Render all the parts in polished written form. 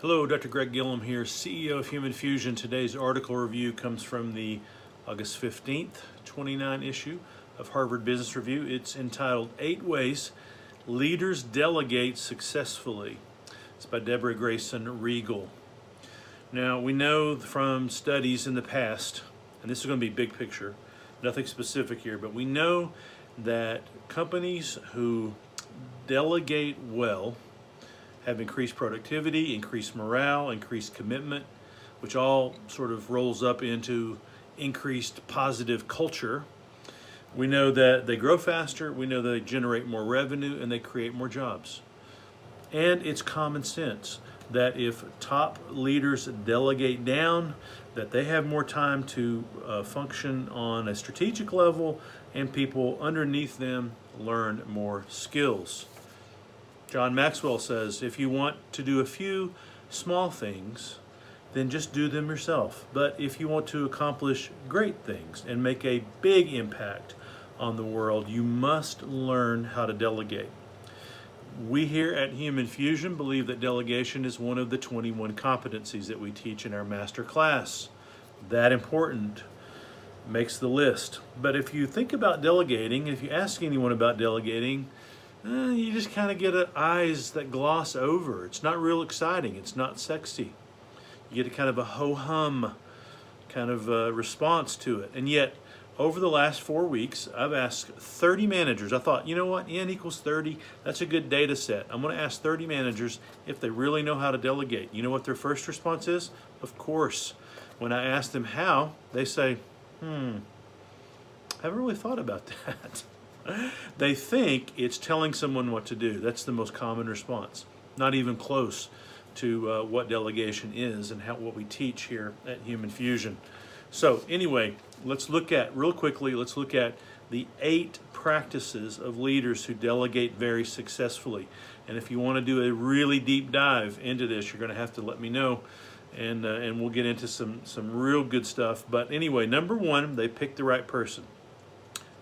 Hello, Dr. Greg Gillum here, CEO of Human Fusion. Today's article review comes from the August 15th, 29 issue of Harvard Business Review. It's entitled 8 Ways Leaders Delegate Successfully. It's by Deborah, Grayson, Riegel. Now, we know from studies in the past, and this is going to be big picture, nothing specific here, but we know that companies who delegate well have increased productivity, increased morale, increased commitment, which all sort of rolls up into increased positive culture. We know that they grow faster, we know they generate more revenue, and they create more jobs. And it's common sense that if top leaders delegate down, that they have more time to function on a strategic level, and people underneath them learn more skills. John Maxwell says, if you want to do a few small things, then just do them yourself. But if you want to accomplish great things and make a big impact on the world, you must learn how to delegate. We here at Human Fusion believe that delegation is one of the 21 competencies that we teach in our master class. That important, makes the list. But if you think about delegating, if you ask anyone about delegating, you just kind of get eyes that gloss over. It's not real exciting. It's not sexy. You get a kind of a ho-hum kind of response to it. And yet, over the last 4 weeks, I've asked 30 managers. I thought, you know what, N equals 30, that's a good data set. I'm going to ask 30 managers if they really know how to delegate. You know what their first response is? Of course. When I ask them how, they say, haven't really thought about that. They think it's telling someone what to do. That's the most common response. Not even close to what delegation is and what we teach here at Human Fusion. So anyway, let's look at the 8 practices of leaders who delegate very successfully. And if you want to do a really deep dive into this, you're going to have to let me know, and we'll get into some real good stuff. But anyway, number 1, they picked the right person.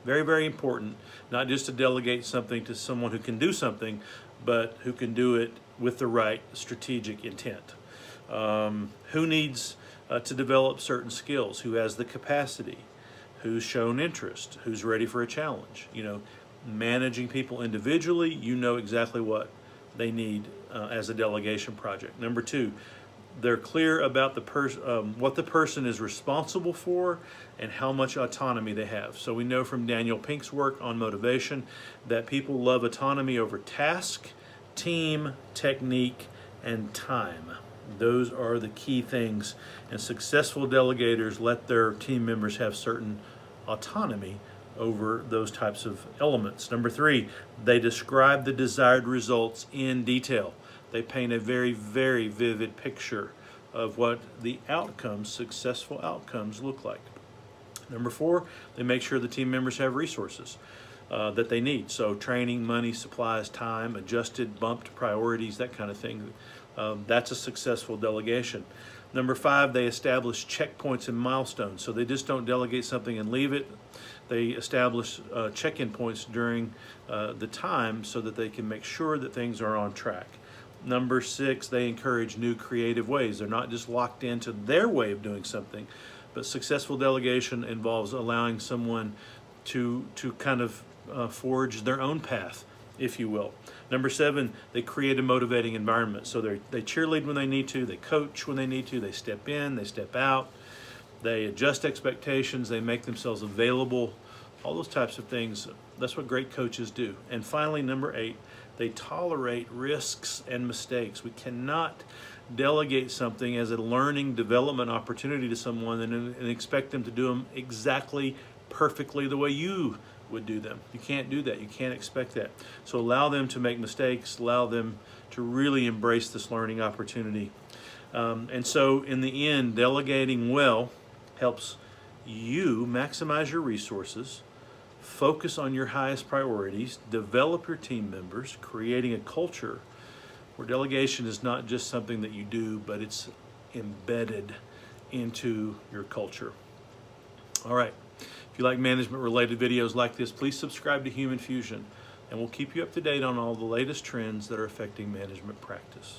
Very, very important, not just to delegate something to someone who can do something, but who can do it with the right strategic intent. Who needs to develop certain skills, who has the capacity, who's shown interest, who's ready for a challenge. You know, managing people individually, you know exactly what they need as a delegation project. Number 2, they're clear about what the person is responsible for and how much autonomy they have. So we know from Daniel Pink's work on motivation that people love autonomy over task, team, technique, and time. Those are the key things. And successful delegators let their team members have certain autonomy over those types of elements. Number 3, they describe the desired results in detail. They paint a very, very vivid picture of what the outcomes, successful outcomes, look like. Number 4, they make sure the team members have resources that they need. So training, money, supplies, time, adjusted, bumped priorities, that kind of thing. That's a successful delegation. Number 5, they establish checkpoints and milestones. So they just don't delegate something and leave it. They establish check-in points during the time so that they can make sure that things are on track. Number 6, they encourage new creative ways. They're not just locked into their way of doing something, but successful delegation involves allowing someone to kind of forge their own path, if you will. Number 7, they create a motivating environment. So they cheerlead when they need to, they coach when they need to, they step in, they step out, they adjust expectations, they make themselves available, all those types of things. That's what great coaches do. And finally, number 8, they tolerate risks and mistakes. We cannot delegate something as a learning development opportunity to someone and expect them to do them exactly perfectly the way you would do them. You can't do that. You can't expect that. So allow them to make mistakes, allow them to really embrace this learning opportunity. And so in the end, delegating well helps you maximize your resources, focus on your highest priorities, develop your team members, creating a culture where delegation is not just something that you do, but it's embedded into your culture. All right. If you like management-related videos like this, please subscribe to Human Fusion, and we'll keep you up to date on all the latest trends that are affecting management practice.